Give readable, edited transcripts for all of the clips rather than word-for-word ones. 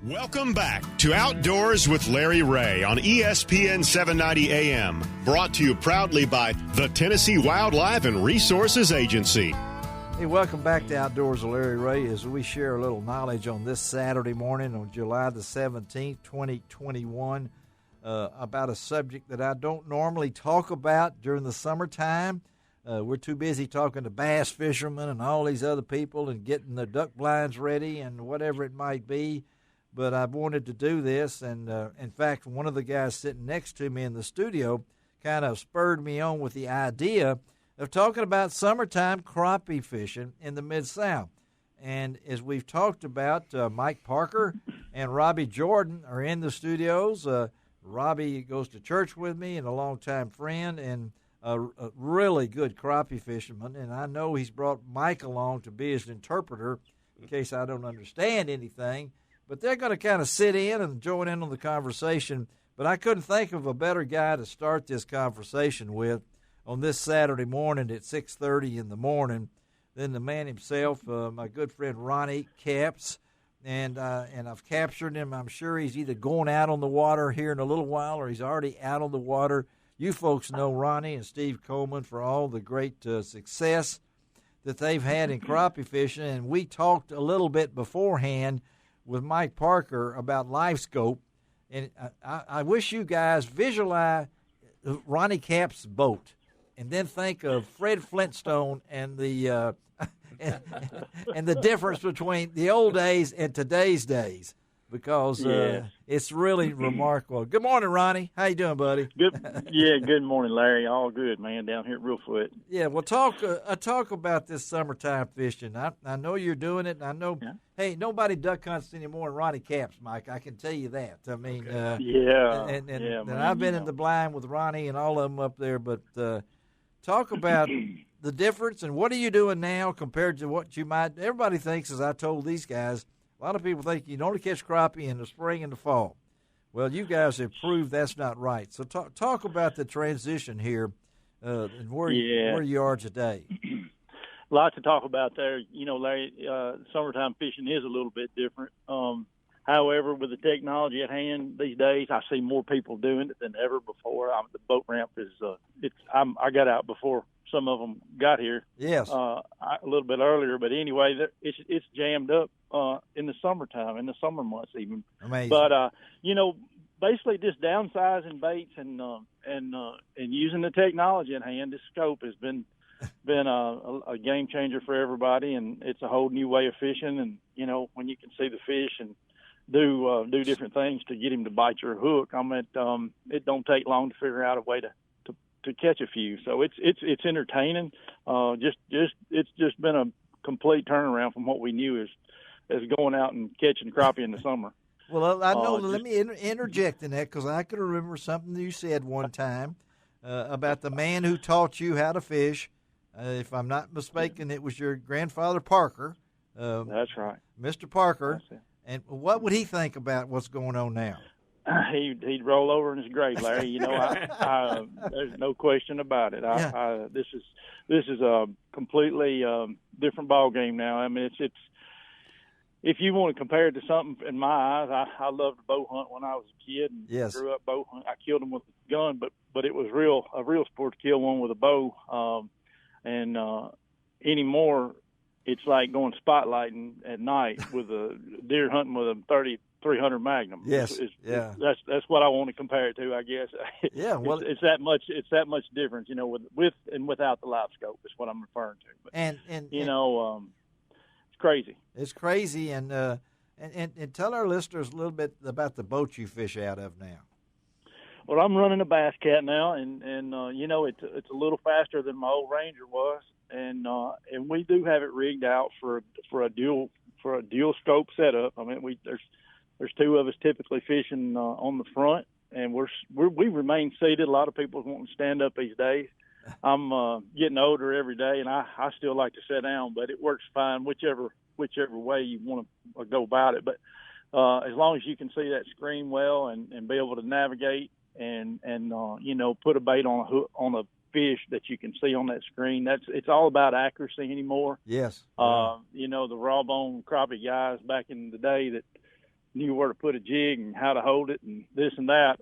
Welcome back to Outdoors with Larry Ray on ESPN 790 AM, brought to you proudly by the Tennessee Wildlife and Resources Agency. Hey, welcome back to Outdoors with Larry Ray as we share a little knowledge on this Saturday morning on July the 17th, 2021, about a subject that I don't normally talk about during the summertime. We're too busy talking to bass fishermen and all these other people and getting the duck blinds ready and whatever it might be. But I wanted to do this, and in fact, one of the guys sitting next to me in the studio kind of spurred me on with the idea of talking about summertime crappie fishing in the Mid-South. And as we've talked about, Mike Parker and Robbie Jordan are in the studios. Robbie goes to church with me and a longtime friend and a really good crappie fisherman. And I know he's brought Mike along to be his interpreter in case I don't understand anything. But they're going to kind of sit in and join in on the conversation. But I couldn't think of a better guy to start this conversation with on this Saturday morning at 6:30 in the morning than the man himself, my good friend Ronnie Capps. And I've captured him. I'm sure he's either going out on the water here in a little while or he's already out on the water. You folks know Ronnie and Steve Coleman for all the great success that they've had in crappie fishing. And we talked a little bit beforehand with Mike Parker about life scope, and I wish you guys visualize Ronnie Capps' boat, and then think of Fred Flintstone and the and the difference between the old days and today's days, because it's really remarkable. Good morning, Ronnie. How you doing, buddy? Good. Yeah, good morning, Larry. All good, man, down here at Reelfoot. Yeah, well, talk about this summertime fishing. I know you're doing it, and I know, hey, nobody duck hunts anymore than Ronnie Capps, Mike. I can tell you that. I mean, and I've been in the blind with Ronnie and all of them up there, but talk about the difference, and what are you doing now compared to what you might – everybody thinks, as I told these guys, a lot of people think you can only catch crappie in the spring and the fall. Well, you guys have proved that's not right. So talk about the transition here and where you are today. A lot to talk about there. You know, Larry, summertime fishing is a little bit different. However, with the technology at hand these days, I see more people doing it than ever before. The boat ramp is I got out before some of them got here. Yes, a little bit earlier, but anyway, it's jammed up in the summertime, in the summer months even. Amazing. But you know, basically just downsizing baits and using the technology at hand. This scope has been a game changer for everybody, and it's a whole new way of fishing. And you know, when you can see the fish and do different things to get him to bite your hook, it don't take long to figure out a way to catch a few. So it's entertaining. It's just been a complete turnaround from what we knew as going out and catching crappie in the summer. Well, I know. Let me interject in that, because I can remember something you said one time about the man who taught you how to fish. If I'm not mistaken, it was your grandfather Parker. That's right, Mr. Parker. And what would he think about what's going on now? He'd roll over in his grave, Larry. You know, there's no question about it. This is a completely different ball game now. I mean, it's if you want to compare it to something, in my eyes, I loved to bow hunt when I was a kid and grew up bow hunt. I killed them with a gun, but it was a real sport to kill one with a bow. And anymore, it's like going spotlighting at night with a deer hunting with a 300 Magnum. Yes, that's what I want to compare it to, I guess. Yeah, well, it's that much difference, you know, with and without the live scope is what I'm referring to. But, and you know, it's crazy. It's crazy, and tell our listeners a little bit about the boat you fish out of now. Well, I'm running a Bass Cat now, and you know, it's a little faster than my old Ranger was, and we do have it rigged out for a dual scope setup. I mean, there's two of us typically fishing on the front, and we remain seated. A lot of people want to stand up these days. I'm getting older every day, and I still like to sit down, but it works fine whichever way you want to go about it. But as long as you can see that screen well and be able to navigate and you know, put a bait on a hook on a fish that you can see on that screen, it's all about accuracy anymore. Yes. You know, the raw bone crappie guys back in the day that knew where to put a jig and how to hold it and this and that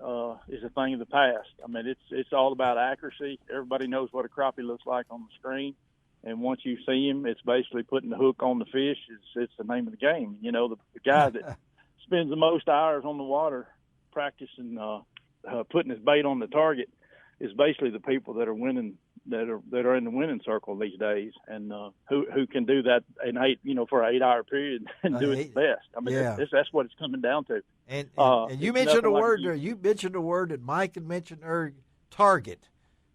is a thing of the past. I mean, it's all about accuracy. Everybody knows what a crappie looks like on the screen, and once you see him, it's basically putting the hook on the fish. It's the name of the game. You know, the guy that spends the most hours on the water practicing putting his bait on the target is basically the people that are winning, that are in the winning circle these days, and who can do that for an 8-hour period and do it the best. I mean, that's what it's coming down to. And you mentioned a word there. You mentioned a word that Mike had mentioned earlier, target.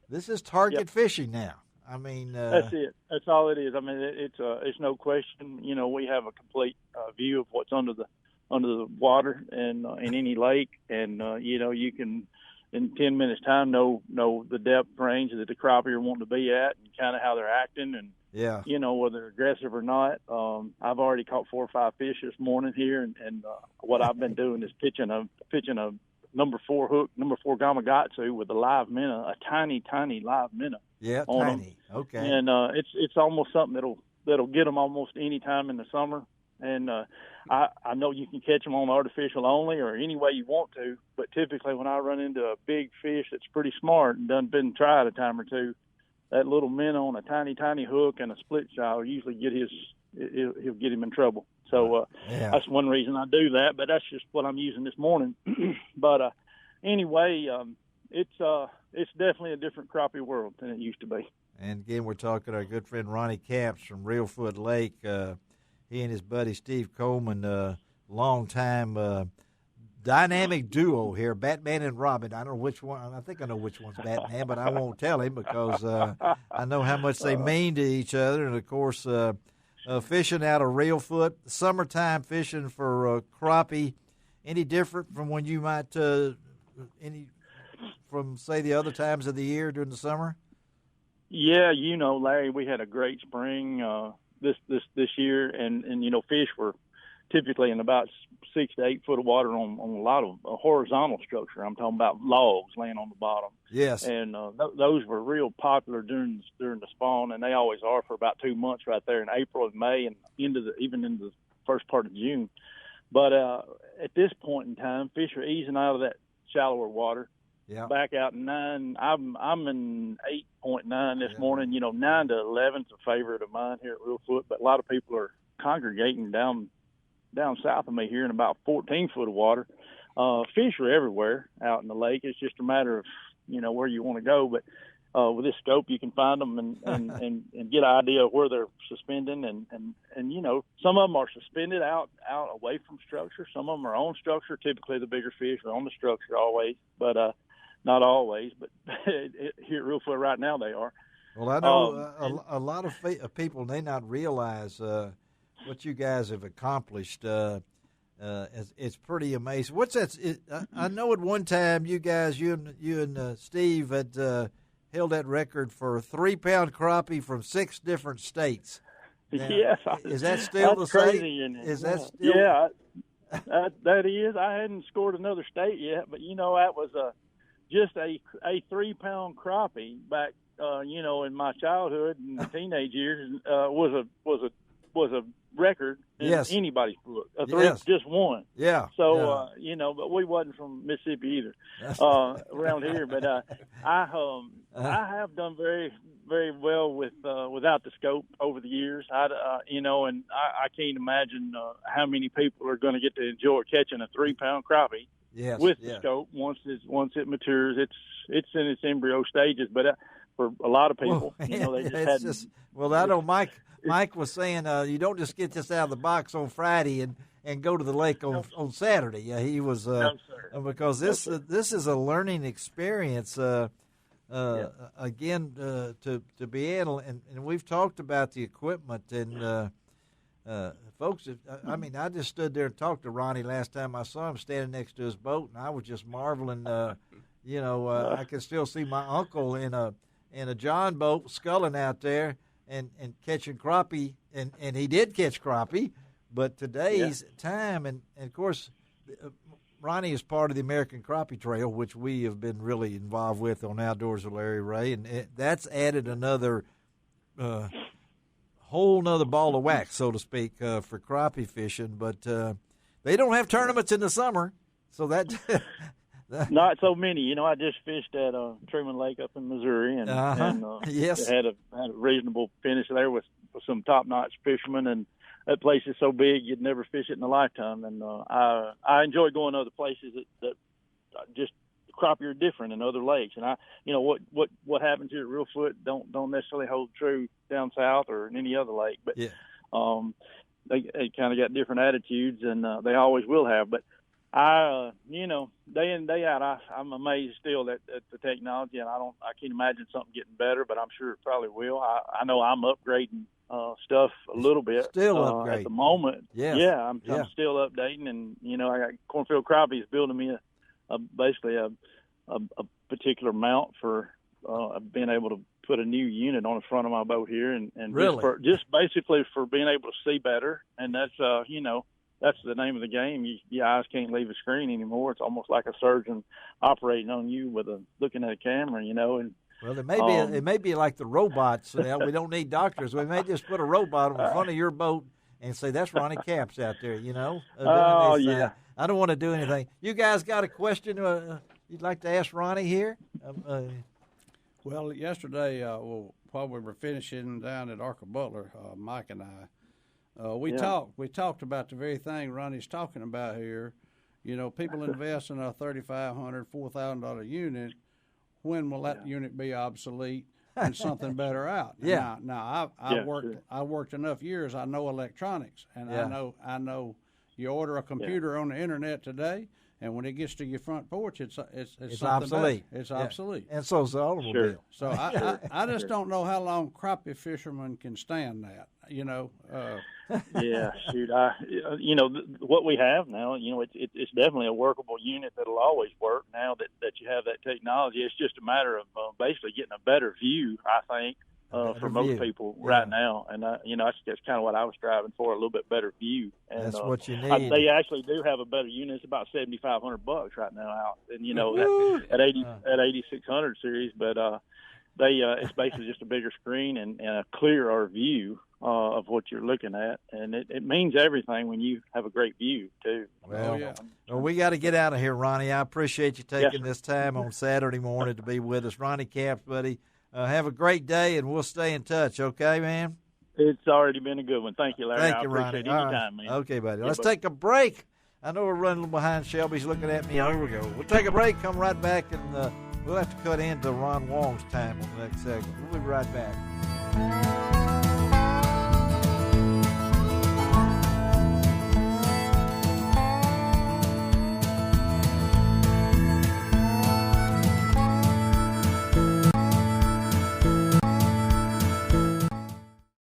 This is target fishing now. I mean, that's it. That's all it is. I mean, it's no question. You know, we have a complete view of what's under the water and in any lake, and you can, in 10 minutes time, know the depth range that the crappie are wanting to be at, and kind of how they're acting, and whether they're aggressive or not. I've already caught 4 or 5 fish this morning here, and what I've been doing is pitching a number 4 hook, number 4 Gamakatsu with a live minnow, a tiny live minnow. Yeah, on tiny. Them. Okay. And it's almost something that'll get them almost any time in the summer. And I know you can catch them on artificial only or any way you want to, but typically when I run into a big fish that's pretty smart and done been tried a time or two, that little minnow on a tiny hook and a split shot will usually he'll get him in trouble. So that's one reason I do that, but that's just what I'm using this morning. But anyway, it's definitely a different crappie world than it used to be. And again, we're talking to our good friend Ronnie Capps from Reelfoot Lake. He and his buddy Steve Coleman, long-time dynamic duo here, Batman and Robin. I don't know which one. I think I know which one's Batman, but I won't tell him because I know how much they mean to each other. And, of course, fishing out of Reelfoot, summertime fishing for crappie, any different from when you might from, say, the other times of the year during the summer? Yeah, Larry, we had a great spring this year, and fish were typically in about 6 to 8 foot of water on a lot of horizontal structure. I'm talking about logs laying on the bottom. Yes. And those were real popular during the spawn, and they always are for about 2 months right there in April and May and even into the first part of June. But at this point in time, fish are easing out of that shallower water. Yeah. Back out in 9. I'm in 8.9 this morning. 9 to 11 is a favorite of mine here at Reelfoot, but a lot of people are congregating down south of me here in about 14 foot of water. Fish are everywhere out in the lake. It's just a matter of where you want to go. But with this scope, you can find them and get an idea of where they're suspending. And some of them are suspended out away from structure. Some of them are on structure. Typically, the bigger fish are on the structure always, but not always. But here at Reelfoot right now, they are. Well, I know a lot of people may not realize what you guys have accomplished. It's pretty amazing. What's that? I know at one time you and Steve had held that record for a 3-pound crappie from 6 different states. Now, yes. Is that still the same? Is that still? Yeah, that is. I hadn't scored another state yet, but that was just a 3-pound crappie back in my childhood and teenage years was a record in anybody's book. Just one. Yeah. So but we wasn't from Mississippi either around here. But I have done very, very well without the scope over the years. And I can't imagine how many people are going to get to enjoy catching a 3-pound crappie. Yes, with the scope once it matures. It's in its embryo stages, but for a lot of people, they just hadn't. I know Mike was saying you don't just get this out of the box on Friday and go to the lake on Saturday. Yeah, he was because this is a learning experience. Again, to be able, and we've talked about the equipment and. Folks, I just stood there and talked to Ronnie last time I saw him standing next to his boat, and I was just marveling. I can still see my uncle in a John boat sculling out there and catching crappie, and he did catch crappie. But today's time, and of course, Ronnie is part of the American Crappie Trail, which we have been really involved with on Outdoors with Larry Ray, and that's added another. Whole nother ball of wax, so to speak, for crappie fishing. But the They don't have tournaments in the summer, so that not so many. You know, I just fished at Truman Lake up in Missouri, and yes, had a reasonable finish there with some top-notch fishermen, and that place is so big you'd never fish it in a lifetime. And I enjoy going to other places that just crappie are different in other lakes. And what happens here at Reelfoot don't necessarily hold true down south or in any other lake, but they kind of got different attitudes, and they always will have. But I day in, day out, I'm amazed still at the technology, and I can't imagine something getting better, but I'm sure it probably will. I know I'm upgrading stuff a little bit. Still upgrading at the moment. Yes. Yeah, I'm still updating, and I got Cornfield Crappie is building me basically a particular mount for being able to put a new unit on the front of my boat here, and really? just basically for being able to see better, and that's that's the name of the game. Your eyes can't leave a screen anymore. It's almost like a surgeon operating on you looking at a camera, and. Well, it may be like the robots. We don't need doctors. We may just put a robot on the front of your boat and say, that's Ronnie Capps out there, Yeah. I don't want to do anything. You guys got a question you'd like to ask Ronnie here? Well, yesterday, while we were finishing down at Arca Butler, Mike and I, we talked about the very thing Ronnie's talking about here. People invest in a $3,500, $4,000 unit. When will that unit be obsolete and something better out? Yeah. Now I worked enough years. I know electronics, and I know you order a computer on the internet today, and when it gets to your front porch, it's obsolete. Better. It's obsolete, and so's the automobile. Sure. So I just don't know how long crappie fishermen can stand that. Yeah, shoot. What we have now, it's definitely a workable unit that'll always work now that you have that technology. It's just a matter of basically getting a better view, I think, for most people right now. And, that's kind of what I was striving for, a little bit better view. And, that's what you need. They actually do have a better unit. It's about $7,500 right now out. And, at 8600 series, but it's basically just a bigger screen and a clearer view of what you're looking at, and it means everything when you have a great view too. Well, we got to get out of here, Ronnie. I appreciate you taking this time on Saturday morning to be with us. Ronnie Capps, buddy, have a great day, and we'll stay in touch, okay, man? It's already been a good one. Thank you, Larry. Thank you, Ronnie. I appreciate any time, man. Okay, buddy. Let's take a break. I know we're running a little behind. Shelby's looking at me. Here we go. We'll take a break, come right back, and we'll have to cut into Ron Wong's time on the next segment. We'll be right back.